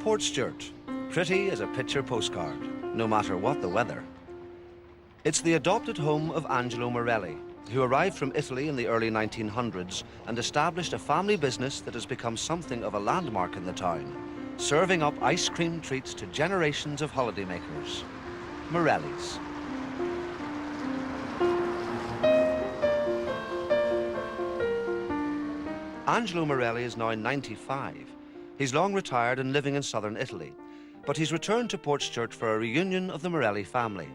Portstewart, pretty as a picture postcard, no matter what the weather. It's the adopted home of Angelo Morelli, who arrived from Italy in the early 1900s and established a family business that has become something of a landmark in the town, serving up ice cream treats to generations of holidaymakers. Morelli's. Angelo Morelli is now 95. He's long retired and living in southern Italy, but he's returned to Portstewart for a reunion of the Morelli family.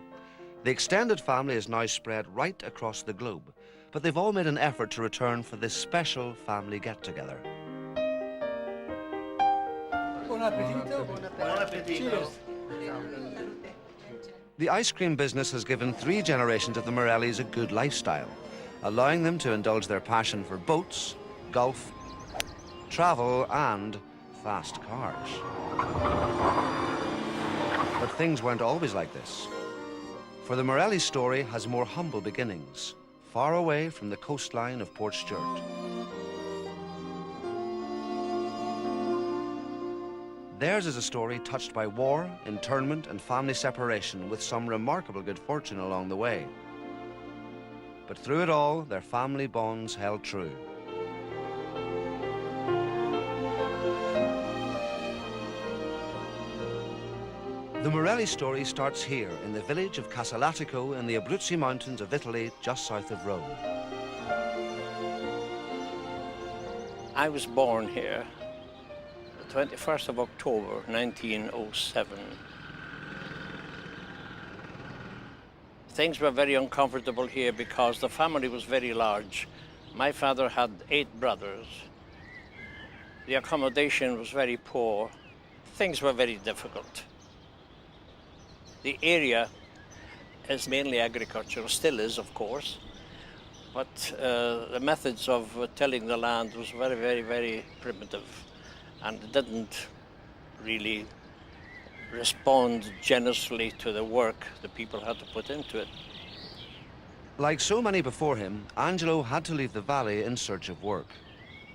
The extended family is now spread right across the globe, but they've all made an effort to return for this special family get-together. Buon appetito. Buon appetito. The ice cream business has given 3 generations of the Morellis a good lifestyle, allowing them to indulge their passion for boats, golf, travel, and fast cars. But things weren't always like this. For the Morelli story has more humble beginnings, far away from the coastline of Portstewart. Theirs is a story touched by war, internment, and family separation, with some remarkable good fortune along the way. But through it all, their family bonds held true. The Morelli story starts here in the village of Casalatico in the Abruzzi Mountains of Italy, just south of Rome. I was born here the 21st of October, 1907. Things were very uncomfortable here because the family was very large. My father had 8 brothers. The accommodation was very poor. Things were very difficult. The area is mainly agricultural, still is, of course, but the methods of tilling the land was very, very, very primitive, and didn't really respond generously to the work the people had to put into it. Like so many before him, Angelo had to leave the valley in search of work.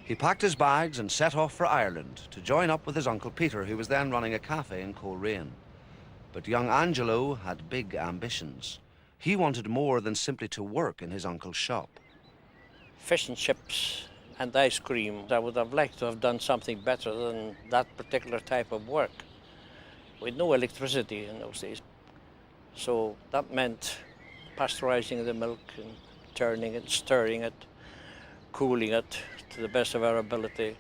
He packed his bags and set off for Ireland to join up with his Uncle Peter, who was then running a cafe in Coleraine. But young Angelo had big ambitions. He wanted more than simply to work in his uncle's shop. Fish and chips and ice cream. I would have liked to have done something better than that particular type of work. We had no electricity in those days. So that meant pasteurizing the milk and turning it, stirring it, cooling it to the best of our ability.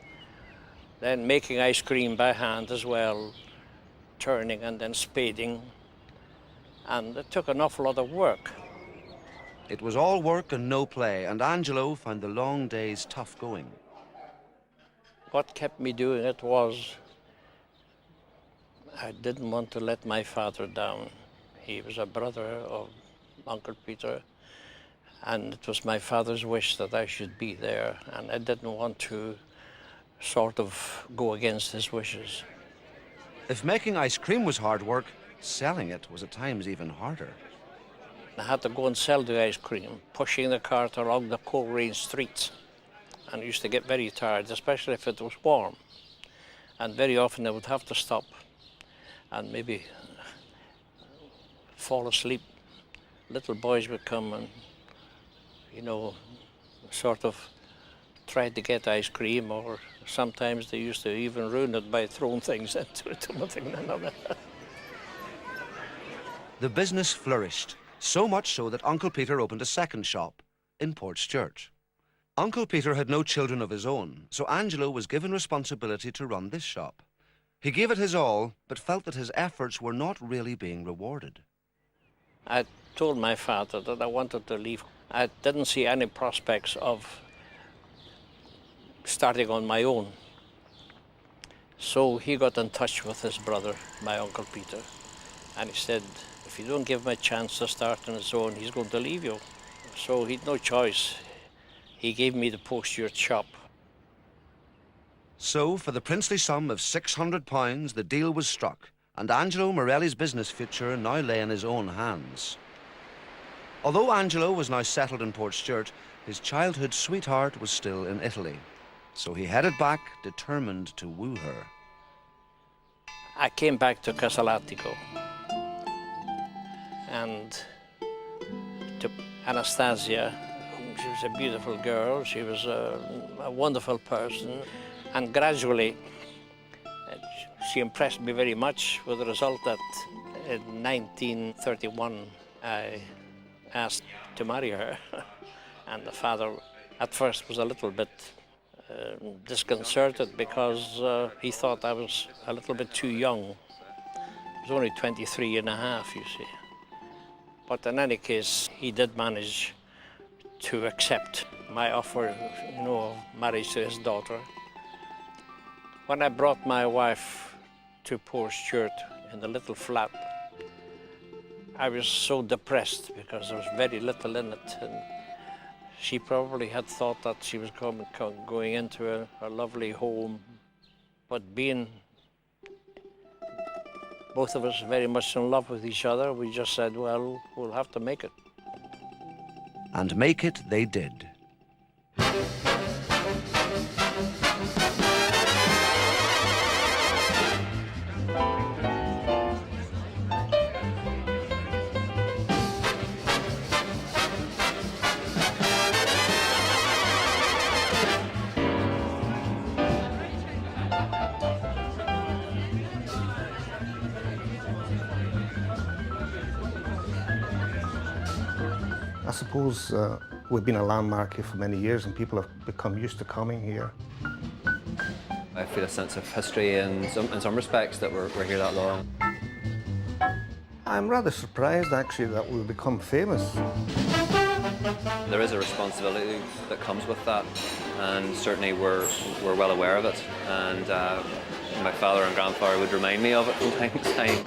Then making ice cream by hand as well, turning and then spading, and it took an awful lot of work. It was all work and no play, and Angelo found the long days tough going. What kept me doing it was I didn't want to let my father down. He was a brother of Uncle Peter, and it was my father's wish that I should be there, and I didn't want to sort of go against his wishes. If making ice cream was hard work, selling it was at times even harder. I had to go and sell the ice cream, pushing the cart along the Coleraine streets. And I used to get very tired, especially if it was warm. And very often I would have to stop and maybe fall asleep. Little boys would come and, you know, sort of try to get ice cream, or sometimes they used to even ruin it by throwing things into it, one thing and another. The business flourished, so much so that Uncle Peter opened a second shop in Portstewart. Uncle Peter had no children of his own, so Angelo was given responsibility to run this shop. He gave it his all, but felt that his efforts were not really being rewarded. I told my father that I wanted to leave. I didn't see any prospects of starting on my own. So he got in touch with his brother, my Uncle Peter, and he said, if you don't give him a chance to start on his own, he's going to leave you. So he'd no choice. He gave me the Portstewart shop. So, for the princely sum of £600, the deal was struck, and Angelo Morelli's business future now lay in his own hands. Although Angelo was now settled in Portstewart, his childhood sweetheart was still in Italy. So he headed back, determined to woo her. I came back to Casalatico and to Anastasia. She was a beautiful girl, she was a wonderful person, and gradually she impressed me very much, with the result that in 1931 I asked to marry her. And the father at first was a little bit disconcerted because he thought I was a little bit too young. I was only 23 and a half, you see. But in any case, he did manage to accept my offer, you know, of marriage to his daughter. When I brought my wife to Port Stewart in the little flat, I was so depressed because there was very little in it. And she probably had thought that she was going into a lovely home, but being both of us very much in love with each other, we just said, well, we'll have to make it. And make it they did. I suppose we've been a landmark here for many years and people have become used to coming here. I feel a sense of history in some respects that we're here that long. I'm rather surprised actually that we've become famous. There is a responsibility that comes with that, and certainly we're well aware of it, and my father and grandfather would remind me of it from time to time.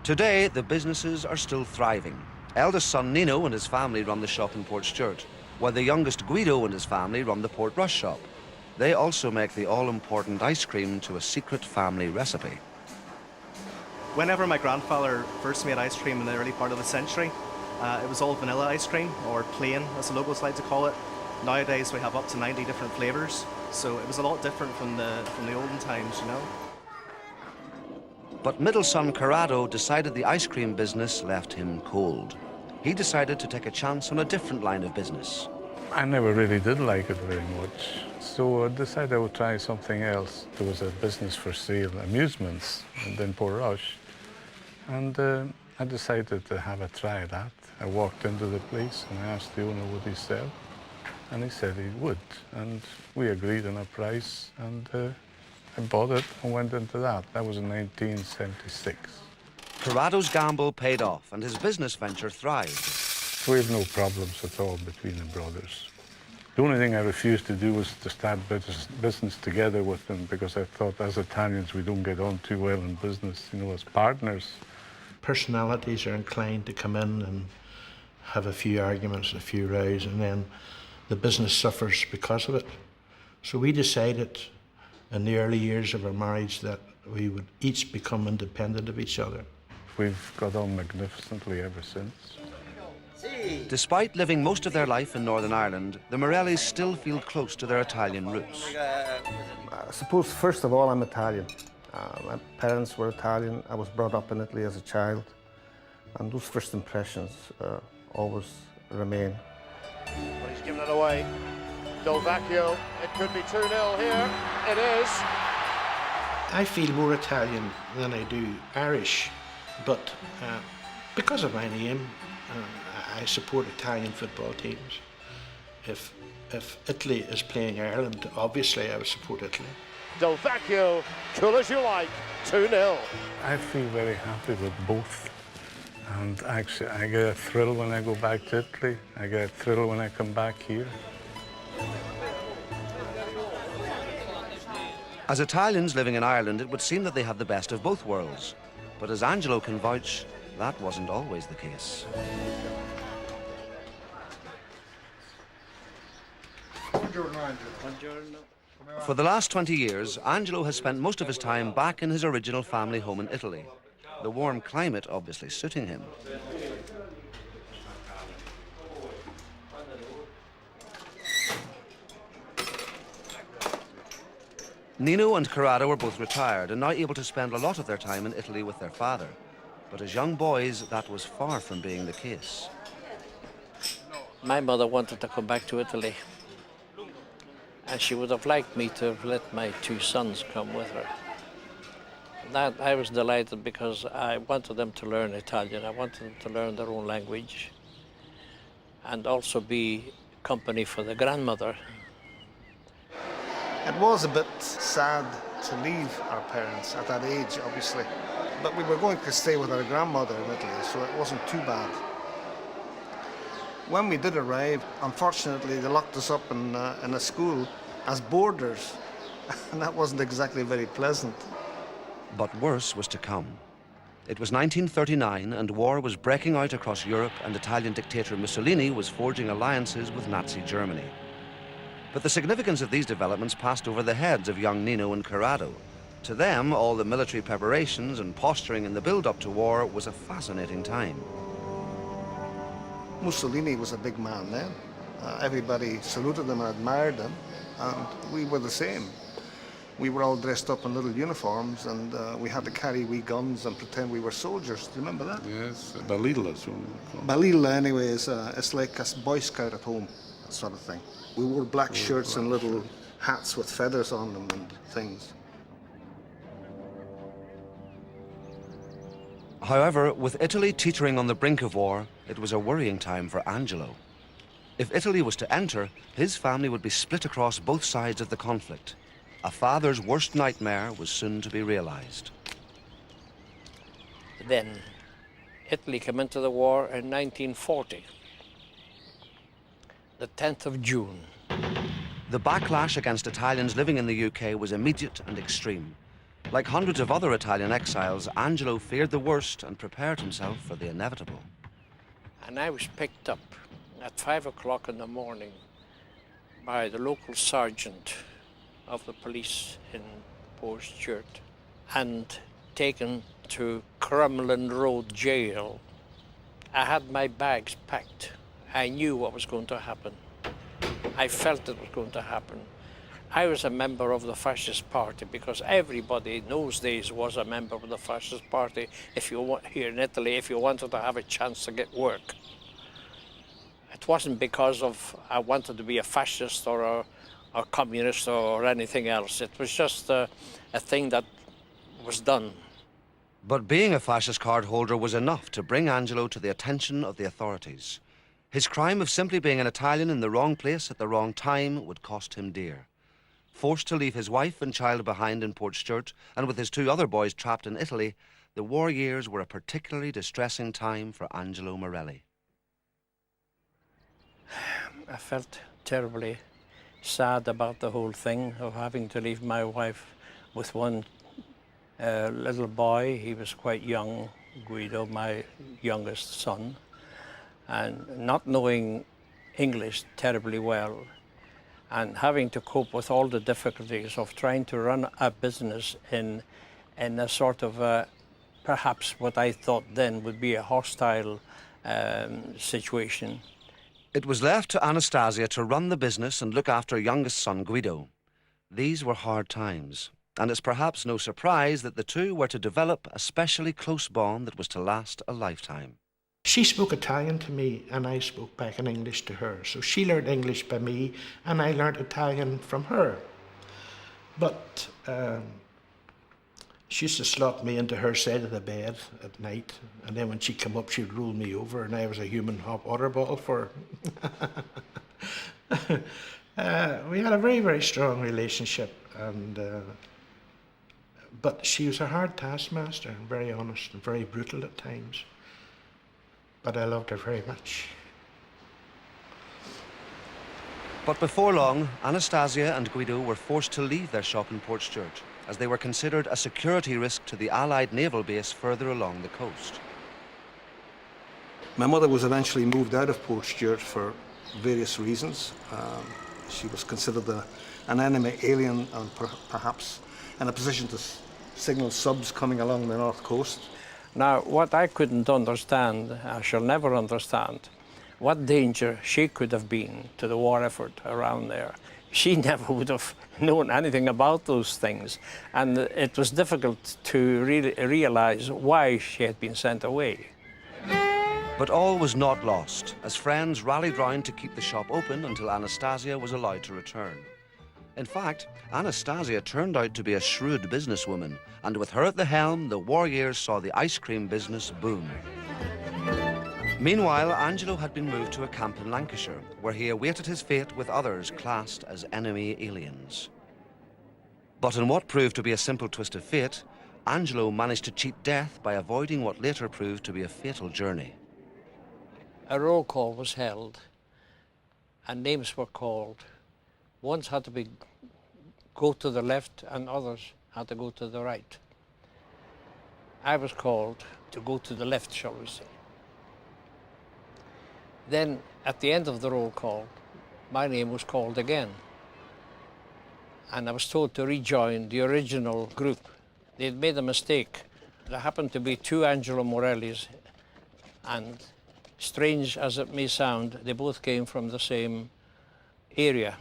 Today, the businesses are still thriving. Eldest son Nino and his family run the shop in Port Stewart, while the youngest Guido and his family run the Port Rush shop. They also make the all-important ice cream to a secret family recipe. Whenever my grandfather first made ice cream in the early part of the century, it was all vanilla ice cream, or plain, as the locals like to call it. Nowadays we have up to 90 different flavours, so it was a lot different from the olden times, you know. But middle son Corrado decided the ice cream business left him cold. He decided to take a chance on a different line of business. I never really did like it very much, so I decided I would try something else. There was a business for sale, amusements, and then Port Rush, and I decided to have a try at that. I walked into the place and I asked the owner would he sell, and he said he would, and we agreed on a price, and I bought it and went into that. That was in 1976. Corrado's gamble paid off and his business venture thrived. We have no problems at all between the brothers. The only thing I refused to do was to start business together with them, because I thought as Italians we don't get on too well in business, you know, as partners. Personalities are inclined to come in and have a few arguments, a few rows, and then the business suffers because of it. So we decided in the early years of our marriage that we would each become independent of each other. We've got on magnificently ever since. Despite living most of their life in Northern Ireland, the Morellis still feel close to their Italian roots. I suppose first of all I'm Italian. My parents were Italian. I was brought up in Italy as a child, and those first impressions always remain. Well, he's given it away. Del Vecchio, it could be 2-0 here. It is. I feel more Italian than I do Irish, but because of my name, I support Italian football teams. If Italy is playing Ireland, obviously I would support Italy. Del Vecchio, cool as you like, 2-0. I feel very happy with both. And actually, I get a thrill when I go back to Italy. I get a thrill when I come back here. As Italians living in Ireland, it would seem that they have the best of both worlds. But as Angelo can vouch, that wasn't always the case. For the last 20 years, Angelo has spent most of his time back in his original family home in Italy. The warm climate obviously suiting him. Nino and Corrado were both retired and now able to spend a lot of their time in Italy with their father. But as young boys, that was far from being the case. My mother wanted to come back to Italy, and she would have liked me to have let my two sons come with her. That I was delighted because I wanted them to learn Italian. I wanted them to learn their own language and also be company for the grandmother. It was a bit sad to leave our parents at that age, obviously. But we were going to stay with our grandmother in Italy, so it wasn't too bad. When we did arrive, unfortunately, they locked us up in a school as boarders, and that wasn't exactly very pleasant. But worse was to come. It was 1939 and war was breaking out across Europe, and Italian dictator Mussolini was forging alliances with Nazi Germany. But the significance of these developments passed over the heads of young Nino and Corrado. To them, all the military preparations and posturing in the build-up to war was a fascinating time. Mussolini was a big man then. Everybody saluted him and admired him, and we were the same. We were all dressed up in little uniforms, and we had to carry wee guns and pretend we were soldiers. Do you remember that? Yes, balilla. Balilla, anyway, it's like a Boy Scout at home, that sort of thing. We wore black shirts and little hats with feathers on them and things. However, with Italy teetering on the brink of war, it was a worrying time for Angelo. If Italy was to enter, his family would be split across both sides of the conflict. A father's worst nightmare was soon to be realized. Then Italy came into the war in 1940, the 10th of June. The backlash against Italians living in the UK was immediate and extreme. Like hundreds of other Italian exiles, Angelo feared the worst and prepared himself for the inevitable. And I was picked up at 5 o'clock in the morning by the local sergeant of the police in Portchurch and taken to Crumlin Road jail. I had my bags packed. I knew what was going to happen. I felt it was going to happen. I was a member of the fascist party because everybody in those days was a member of the fascist party here in Italy if you wanted to have a chance to get work. It wasn't because I wanted to be a fascist or a communist or anything else. It was just a thing that was done. But being a fascist card holder was enough to bring Angelo to the attention of the authorities. His crime of simply being an Italian in the wrong place at the wrong time would cost him dear. Forced to leave his wife and child behind in Portchurch, and with his two other boys trapped in Italy, the war years were a particularly distressing time for Angelo Morelli. I felt terribly sad about the whole thing of having to leave my wife with one little boy. He was quite young, Guido, my youngest son, and not knowing English terribly well, and having to cope with all the difficulties of trying to run a business in a sort of perhaps what I thought then would be a hostile situation. It was left to Anastasia to run the business and look after youngest son Guido. These were hard times, and it's perhaps no surprise that the two were to develop a specially close bond that was to last a lifetime. She spoke Italian to me and I spoke back in English to her. So she learned English by me and I learned Italian from her. But she used to slot me into her side of the bed at night, and then when she came up she'd roll me over and I was a human hot water bottle for her. We had a very, very strong relationship, and but she was a hard taskmaster and very honest and very brutal at times. But I loved her very much. But before long, Anastasia and Guido were forced to leave their shop in Portchurch, as they were considered a security risk to the Allied naval base further along the coast. My mother was eventually moved out of Portchurch for various reasons. She was considered an enemy alien and perhaps in a position to signal subs coming along the north coast. Now, what I couldn't understand, I shall never understand, what danger she could have been to the war effort around there. She never would have known anything about those things, and it was difficult to really realize why she had been sent away. But all was not lost, as friends rallied round to keep the shop open until Anastasia was allowed to return. In fact, Anastasia turned out to be a shrewd businesswoman, and with her at the helm, the war years saw the ice cream business boom. Meanwhile, Angelo had been moved to a camp in Lancashire, where he awaited his fate with others classed as enemy aliens. But in what proved to be a simple twist of fate, Angelo managed to cheat death by avoiding what later proved to be a fatal journey. A roll call was held, and names were called. Ones had to go to the left, and others had to go to the right. I was called to go to the left, shall we say. Then, at the end of the roll call, my name was called again. And I was told to rejoin the original group. They'd made a mistake. There happened to be two Angelo Morellis, and strange as it may sound, they both came from the same area.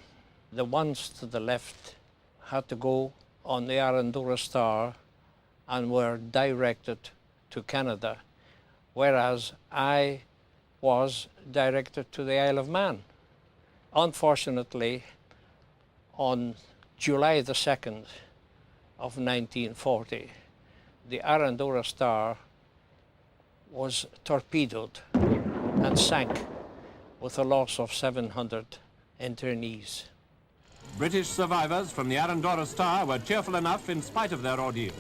The ones to the left had to go on the Arandora Star and were directed to Canada, whereas I was directed to the Isle of Man. Unfortunately, on July the 2nd of 1940, the Arandora Star was torpedoed and sank with a loss of 700 internees. British survivors from the Arandora Star were cheerful enough in spite of their ordeal.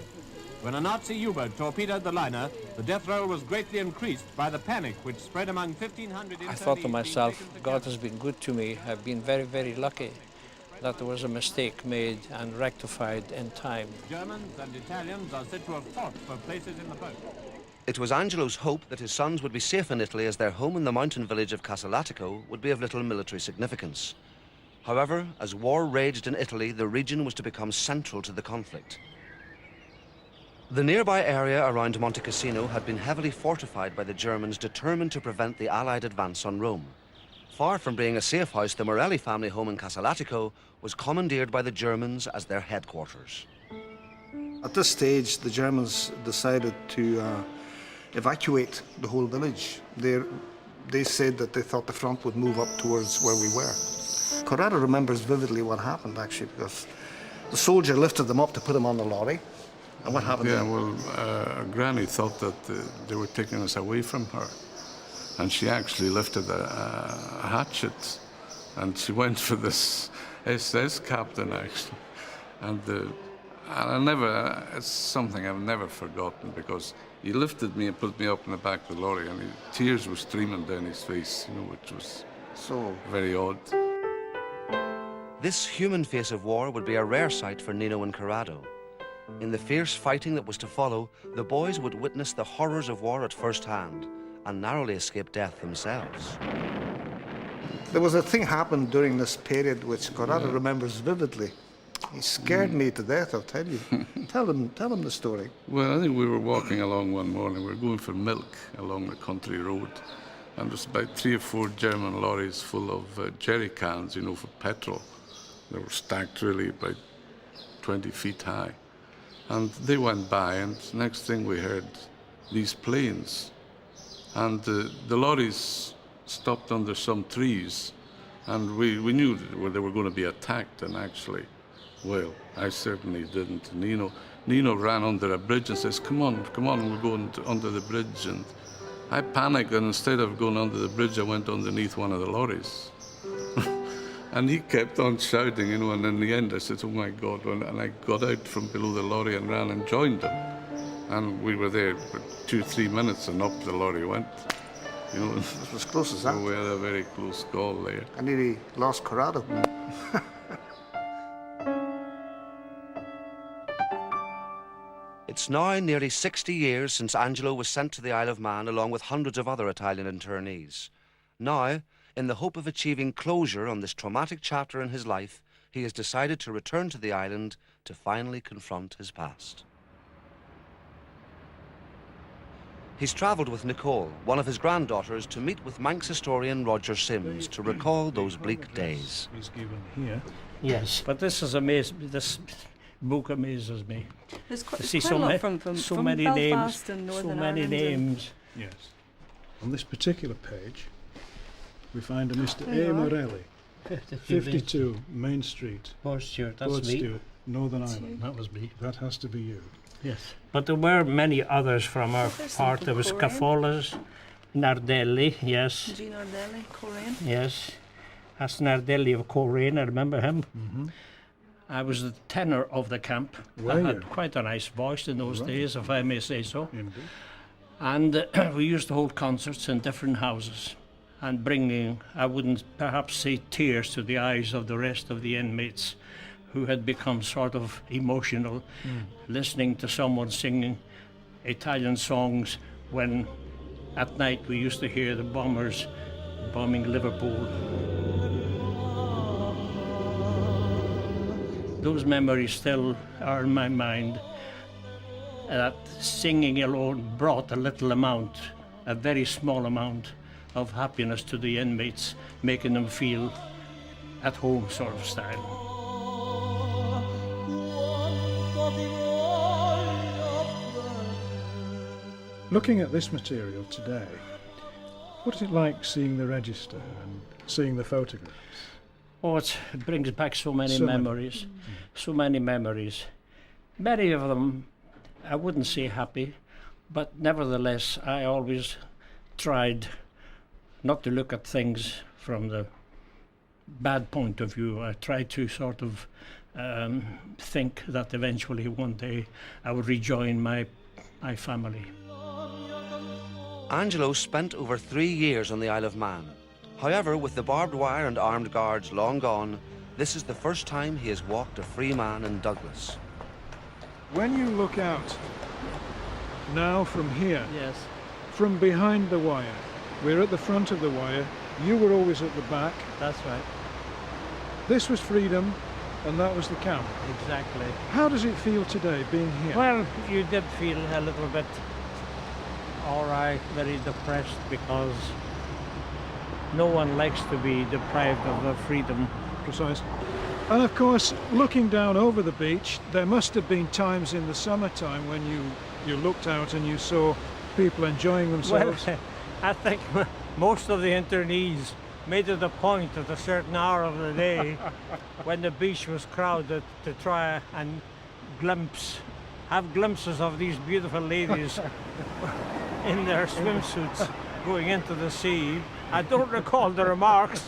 When a Nazi U-boat torpedoed the liner, the death roll was greatly increased by the panic which spread among 1,500 internees. I thought to myself, God has been good to me. I've been very, very lucky that there was a mistake made and rectified in time. Germans and Italians are said to have fought for places in the boat. It was Angelo's hope that his sons would be safe in Italy, as their home in the mountain village of Casalatico would be of little military significance. However, as war raged in Italy, the region was to become central to the conflict. The nearby area around Monte Cassino had been heavily fortified by the Germans, determined to prevent the Allied advance on Rome. Far from being a safe house, the Morelli family home in Casalatico was commandeered by the Germans as their headquarters. At this stage, the Germans decided to evacuate the whole village. They said that they thought the front would move up towards where we were. Corrado remembers vividly what happened, actually, because the soldier lifted them up to put them on the lorry. And what happened Yeah, then? well, Granny thought that they were taking us away from her. And she actually lifted a hatchet, and she went for this SS captain, actually. And it's something I've never forgotten, because he lifted me and put me up in the back of the lorry, and tears were streaming down his face, which was So very odd. This human face of war would be a rare sight for Nino and Corrado. In the fierce fighting that was to follow, the boys would witness the horrors of war at first hand and narrowly escape death themselves. there was a thing happened during this period which Corrado remembers vividly. He scared me to death, I'll tell you. Tell him the story. Well, I think we were walking along one morning. We were going for milk along the country road, and there was about 3 or 4 German lorries full of jerry cans, for petrol. They were stacked really about 20 feet high. And they went by, and next thing we heard these planes. And the lorries stopped under some trees, and we knew that they were going to be attacked, and actually, well, I certainly didn't. Nino ran under a bridge and says, come on, we're going under the bridge. And I panicked, and instead of going under the bridge, I went underneath one of the lorries. And he kept on shouting, and in the end I said, oh my God, and I got out from below the lorry and ran and joined him. And we were there for 2 or 3 minutes, and up the lorry went. It was close as that. So we had a very close call there. I nearly lost Corrado. It's now nearly 60 years since Angelo was sent to the Isle of Man along with hundreds of other Italian internees. Now, in the hope of achieving closure on this traumatic chapter in his life, he has decided to return to the island to finally confront his past. He's travelled with Nicole, one of his granddaughters, to meet with Manx historian Roger Sims to recall those bleak days. He's given here. Yes, but this is amazing. This book amazes me. There's quite, To see quite a lot from many Belfast names, and Northern so many Ireland names. Yes. On this particular page, we find a Mr. There you A. are. Morelli, 52 Main Street, Portstewart, that's me. Portstewart, Northern Ireland. That was me. That has to be you. Yes. But there were many others from our there's part. some There was from Korean. Caffolas, Nardelli, yes. Jean Ardelli, Korean. Yes. That's Nardelli of Coleraine, I remember him. Mm-hmm. I was the tenor of the camp. Were I you? had quite a nice voice in those Right. days, if I may say so. Indeed. And we used to hold concerts in different houses and bringing, I wouldn't perhaps say tears to the eyes of the rest of the inmates who had become sort of emotional listening to someone singing Italian songs when at night we used to hear the bombers bombing Liverpool. Those memories still are in my mind. That singing alone brought a little amount, a very small amount of happiness to the inmates, making them feel at home sort of style. Looking at this material today, what is it like seeing the register and seeing the photographs? Oh, it brings back so many So many. memories, so many memories. Many of them, I wouldn't say happy, but nevertheless, I always tried not to look at things from the bad point of view. I tried to sort of think that eventually one day I would rejoin my family. Angelo spent over 3 years on the Isle of Man. However, with the barbed wire and armed guards long gone, this is the first time he has walked a free man in Douglas. When you look out now from here, Yes. from behind the wire, we're at the front of the wire, you were always at the back. That's right, This was freedom and that was the camp. exactly. How does it feel today being here? Well, you did feel a little bit, all right, very depressed because no one likes to be deprived of their freedom. Precisely. And of course, looking down over the beach, there must have been times in the summertime when you looked out and you saw people enjoying themselves. Well, I think most of the internees made it a point at a certain hour of the day when the beach was crowded to try and have glimpses of these beautiful ladies in their swimsuits going into the sea. I don't recall the remarks.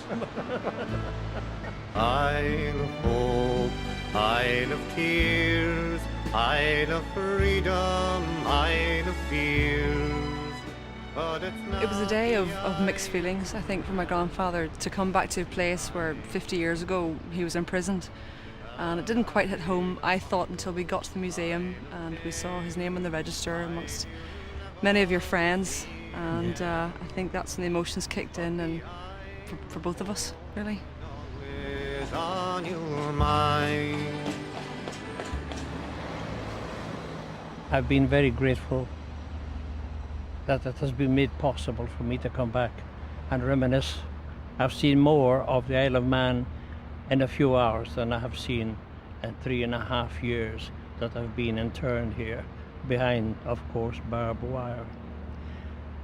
Isle of hope, Isle of tears, Isle of freedom, Isle of fears. But it's It was a day of mixed feelings, I think, for my grandfather to come back to a place where 50 years ago he was imprisoned. And it didn't quite hit home, I thought, until we got to the museum and we saw his name on the register amongst many of your friends. And I think that's when the emotions kicked in, and for both of us, really. always on your mind. I've been very grateful that it has been made possible for me to come back and reminisce. I've seen more of the Isle of Man in a few hours than I have seen in 3.5 years that I've been interned here, behind, of course, barbed wire.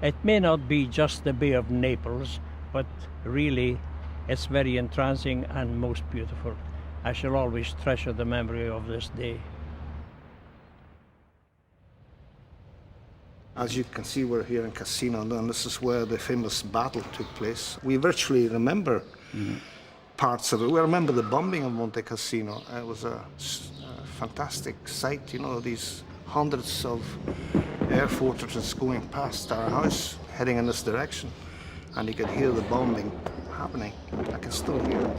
It may not be just the Bay of Naples, but really it's very entrancing and most beautiful. I shall always treasure the memory of this day. As you can see, we're here in Casino, and this is where the famous battle took place. We virtually remember parts of it. We remember the bombing of Monte Cassino. It was a fantastic sight, you know, these hundreds of air fortresses going past our house, heading in this direction. And you could hear the bombing happening. I can still hear it.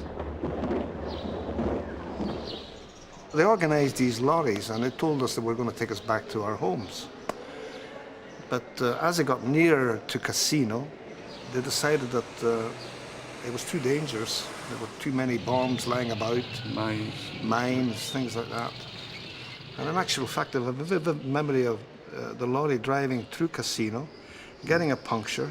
They organized these lorries, and they told us they were going to take us back to our homes. But as they got nearer to Casino, they decided that it was too dangerous. There were too many bombs lying about, mines, things like that. And in actual fact, I have a vivid memory of the lorry driving through Casino, getting a puncture,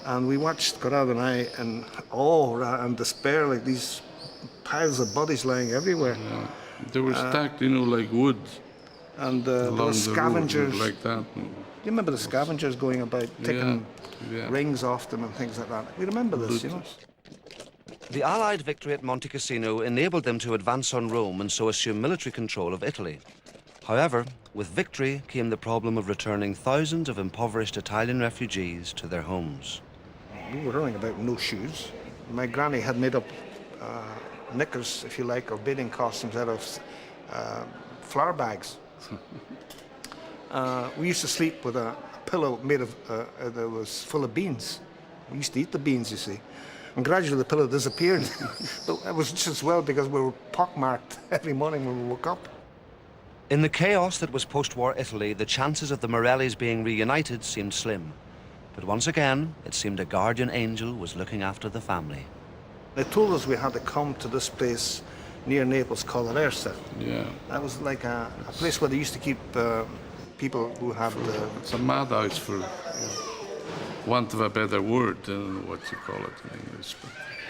and we watched Corrado and I in awe and despair, like these piles of bodies lying everywhere. Yeah. They were stacked, you know, like wood. And there were scavengers. Like that. Do you remember the scavengers going about taking rings off them and things like that? We remember this, you know. The Allied victory at Monte Cassino enabled them to advance on Rome and so assume military control of Italy. However, with victory came the problem of returning thousands of impoverished Italian refugees to their homes. We were running about with no shoes. My granny had made up knickers, if you like, or bathing costumes out of flour bags. We used to sleep with a pillow made of that was full of beans. We used to eat the beans, you see. And gradually the pillow disappeared. But it was just as well because we were pockmarked every morning when we woke up. In the chaos that was post-war Italy, the chances of the Morellis being reunited seemed slim. But once again, it seemed a guardian angel was looking after the family. They told us we had to come to this place near Naples called Alersa. Yeah. That was like a place where they used to keep people who had... It's a madhouse for want of a better word than what you call it in English.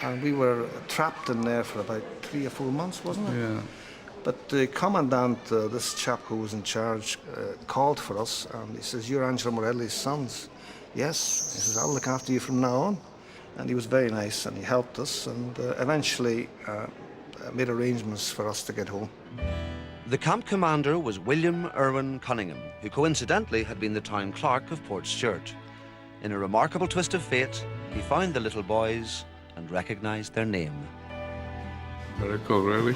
And we were trapped in there for about 3 or 4 months, wasn't it? Yeah. But the commandant, this chap who was in charge, called for us and he says, "You're Angelo Morelli's sons." "Yes." He says, "I'll look after you from now on." And he was very nice and he helped us and eventually made arrangements for us to get home. The camp commander was William Irwin Cunningham, who coincidentally had been the town clerk of Port Stewart. In a remarkable twist of fate, he found the little boys and recognized their name. Miracle, really.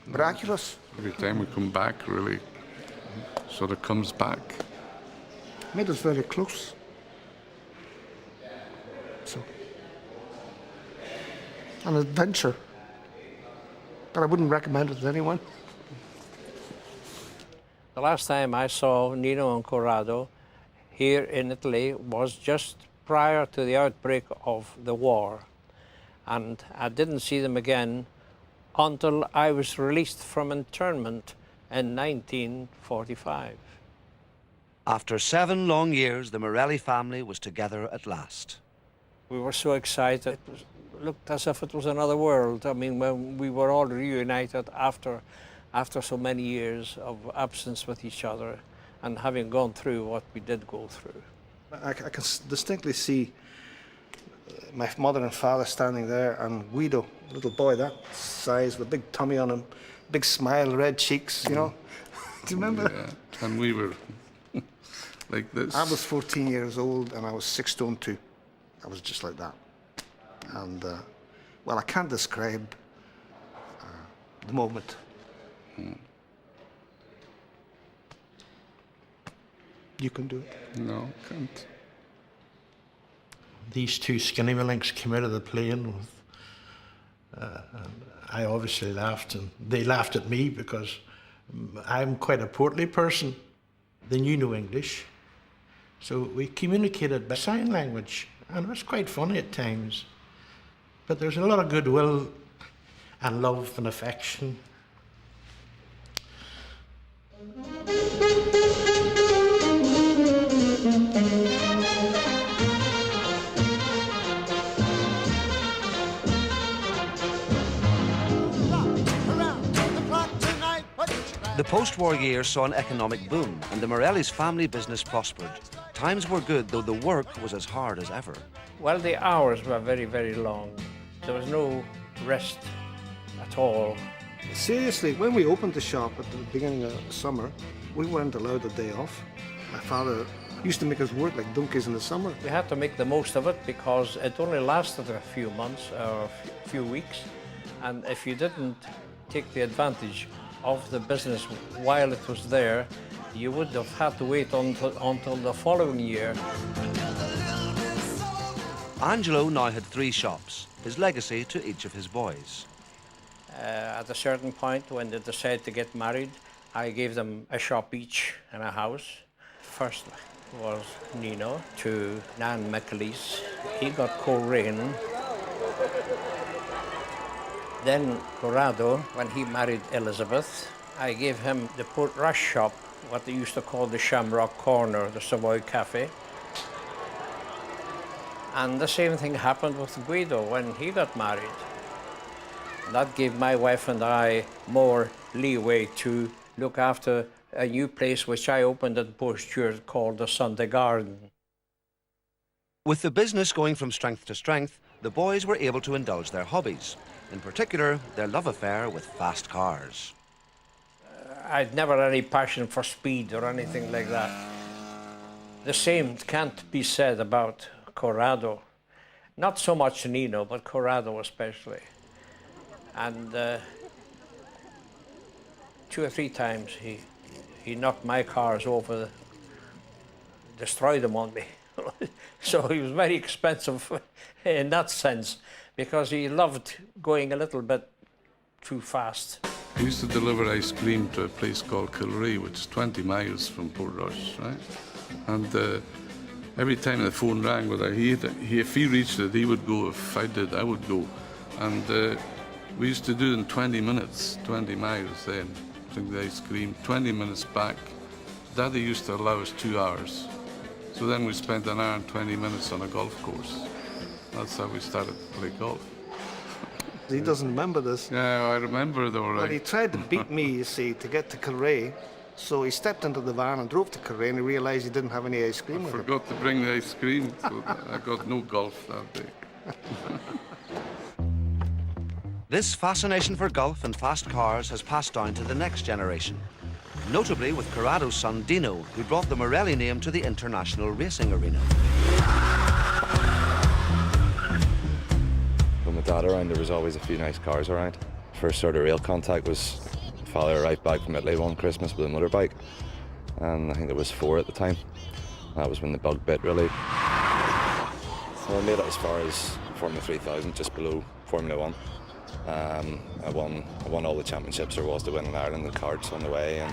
Miraculous. Every time we come back, really, sort of comes back. Made us very close. So, an adventure. But I wouldn't recommend it to anyone. The last time I saw Nino and Corrado here in Italy was just prior to the outbreak of the war. And I didn't see them again until I was released from internment in 1945. After 7 long years, the Morelli family was together at last. We were so excited. It looked as if it was another world. I mean, when we were all reunited after so many years of absence with each other and having gone through what we did go through. I can distinctly see my mother and father standing there and Guido, little boy that size with a big tummy on him, big smile, red cheeks, you know. Do you remember? Yeah, and we were like this. I was 14 years old and I was 6 stone 2. I was just like that. And, well, I can't describe the moment. You can do it. No, can't. These 2 skinny links came out of the plane with, and I obviously laughed and they laughed at me because I'm quite a portly person. They knew no English. So we communicated by sign language and it was quite funny at times. But there's a lot of goodwill and love and affection. The post-war years saw an economic boom and the Morelli's family business prospered. Times were good, though the work was as hard as ever. Well, the hours were very, very long. There was no rest at all. Seriously, when we opened the shop at the beginning of summer, we weren't allowed a day off. My father used to make us work like donkeys in the summer. We had to make the most of it because it only lasted a few months or a few weeks. And if you didn't take the advantage of the business while it was there, you would have had to wait until the following year. Angelo now had 3 shops, his legacy to each of his boys. At a certain point, when they decided to get married, I gave them a shop each and a house. First was Nino to Nan McAleese. He got Coleraine. Then Corrado, when he married Elizabeth, I gave him the Port Rush shop what they used to call the Shamrock Corner, the Savoy Cafe. And the same thing happened with Guido when he got married. That gave my wife and I more leeway to look after a new place which I opened at Bourstewart called the Sunday Garden. With the business going from strength to strength, the boys were able to indulge their hobbies, in particular their love affair with fast cars. I'd never had any passion for speed or anything like that. The same can't be said about Corrado. Not so much Nino, but Corrado especially. And 2 or 3 times he knocked my cars over, destroyed them on me. So he was very expensive in that sense, because he loved going a little bit too fast. He used to deliver ice cream to a place called Kilree, which is 20 miles from Portrush, right? And every time the phone rang, if he reached it, he would go. If I did, I would go. And we used to do it in 20 minutes, 20 miles then, drink the ice cream, 20 minutes back. Daddy used to allow us 2 hours. So then we spent an hour and 20 minutes on a golf course. That's how we started to play golf. He doesn't remember this. Yeah, I remember it all right. But he tried to beat me, you see, to get to Kilrea. So he stepped into the van and drove to Kilrea, and he realised he didn't have any ice cream with him. Forgot to bring the ice cream, so I got no golf that day. This fascination for golf and fast cars has passed down to the next generation, notably with Corrado's son Dino, who brought the Morelli name to the international racing arena. With my dad around, there was always a few nice cars around. First sort of real contact was father arrived back from Italy one Christmas with a motorbike, and I think there was 4 at the time. That was when the bug bit, really. So I made it as far as Formula 3000, just below Formula 1. I won all the championships there was to win in Ireland, the karts on the way, and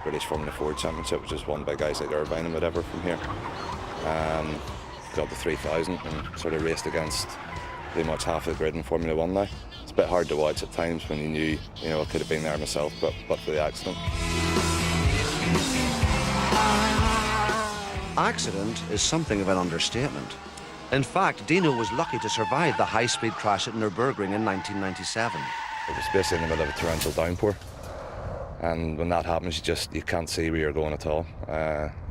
British Formula 4 championship, which was won by guys like Irvine and whatever from here. Got the 3000 and sort of raced against pretty much half the grid in Formula 1 now. It's a bit hard to watch at times when you knew, I could have been there myself, but for the accident. Accident is something of an understatement. In fact, Dino was lucky to survive the high-speed crash at Nürburgring in 1997. It was basically in the middle of a torrential downpour. And when that happens, you can't see where you're going at all.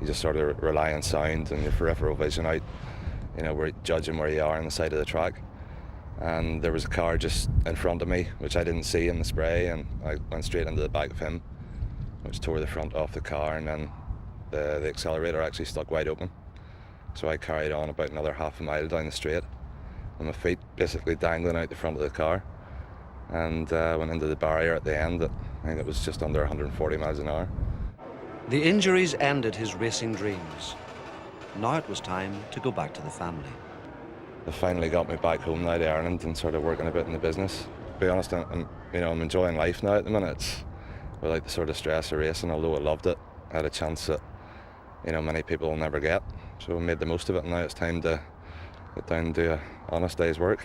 You just sort of rely on sound and your peripheral vision out, we're judging where you are on the side of the track. And there was a car just in front of me, which I didn't see in the spray, and I went straight into the back of him, which tore the front off the car, and then the accelerator actually stuck wide open. So I carried on about another half a mile down the straight, with my feet basically dangling out the front of the car, and went into the barrier at the end at, I think it was just under 140 miles an hour. The injuries ended his racing dreams. Now it was time to go back to the family. They finally got me back home now to Ireland and started working a bit in the business. To be honest, I'm enjoying life now at the minute. It's without the sort of stress of racing, although I loved it. I had a chance that, many people will never get. So I made the most of it, and now it's time to get down and do an honest day's work.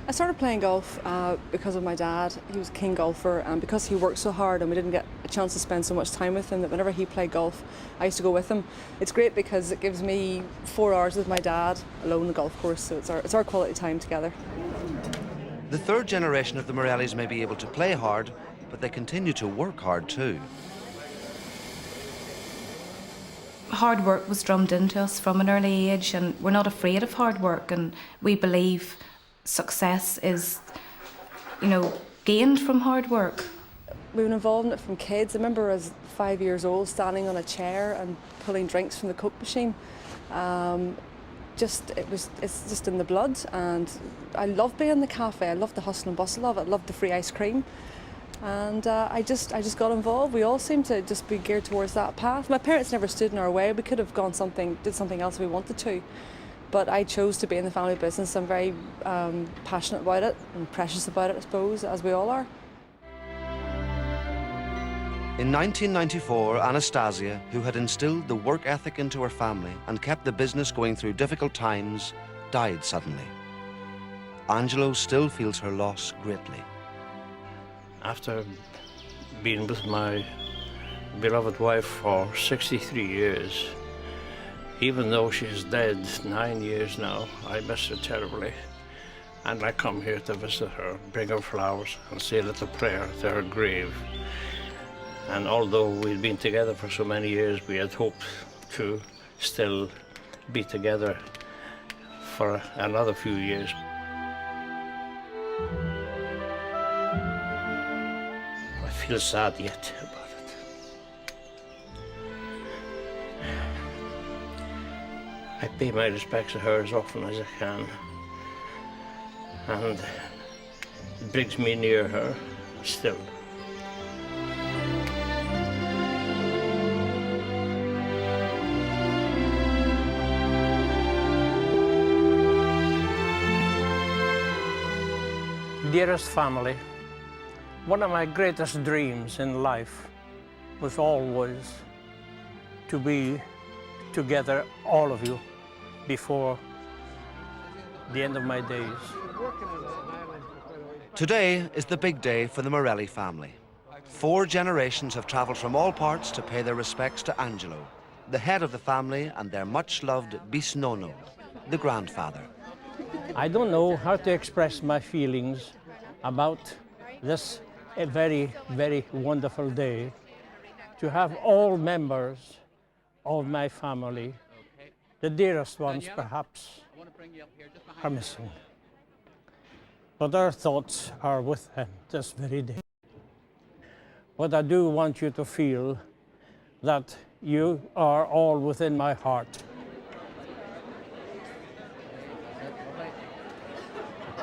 I started playing golf because of my dad. He was a keen golfer, and because he worked so hard and we didn't get a chance to spend so much time with him, that whenever he played golf, I used to go with him. It's great because it gives me 4 hours with my dad alone on the golf course, so it's our quality time together. The third generation of the Morellis may be able to play hard, but they continue to work hard too. Hard work was drummed into us from an early age, and we're not afraid of hard work, and we believe success is, gained from hard work. We've been involved in it from kids. I remember as 5 years old standing on a chair and pulling drinks from the Coke machine. It's just in the blood, and I love being in the cafe. I love the hustle and bustle of it. I love the free ice cream. And I just got involved. We all seem to just be geared towards that path. My parents never stood in our way. We could have did something else if we wanted to. But I chose to be in the family business. I'm very passionate about it and precious about it, I suppose, as we all are. In 1994, Anastasia, who had instilled the work ethic into her family and kept the business going through difficult times, died suddenly. Angelo still feels her loss greatly. After been with my beloved wife for 63 years. Even though she's dead 9 years now, I miss her terribly. And I come here to visit her, bring her flowers and say a little prayer to her grave. And although we've been together for so many years, we had hoped to still be together for another few years. I feel sad yet about it. I pay my respects to her as often as I can, and it brings me near her still. Dearest family, one of my greatest dreams in life was always to be together, all of you, before the end of my days. Today is the big day for the Morelli family. 4 generations have travelled from all parts to pay their respects to Angelo, the head of the family and their much-loved bisnonno, the grandfather. I don't know how to express my feelings about this a very, very wonderful day, to have all members of my family, the dearest ones perhaps, are missing. But our thoughts are with them this very day. But I do want you to feel that you are all within my heart.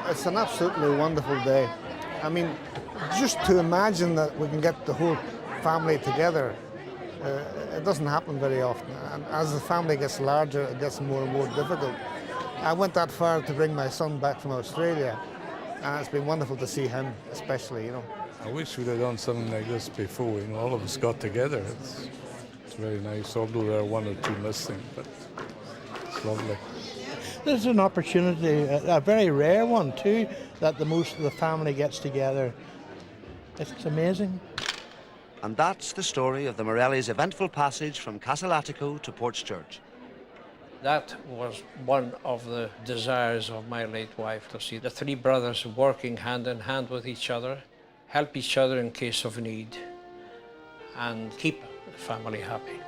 It's an absolutely wonderful day. I mean, just to imagine that we can get the whole family together, it doesn't happen very often. And as the family gets larger, it gets more and more difficult. I went that far to bring my son back from Australia, and it's been wonderful to see him, especially, you know. I wish we'd have done something like this before, you know, all of us got together. It's very nice, although there are 1 or 2 missing, but it's lovely. This is an opportunity, a very rare one too, that the most of the family gets together. It's amazing. And that's the story of the Morelli's eventful passage from Casalatico to Portchurch. That was one of the desires of my late wife, to see the 3 brothers working hand in hand with each other, help each other in case of need, and keep the family happy.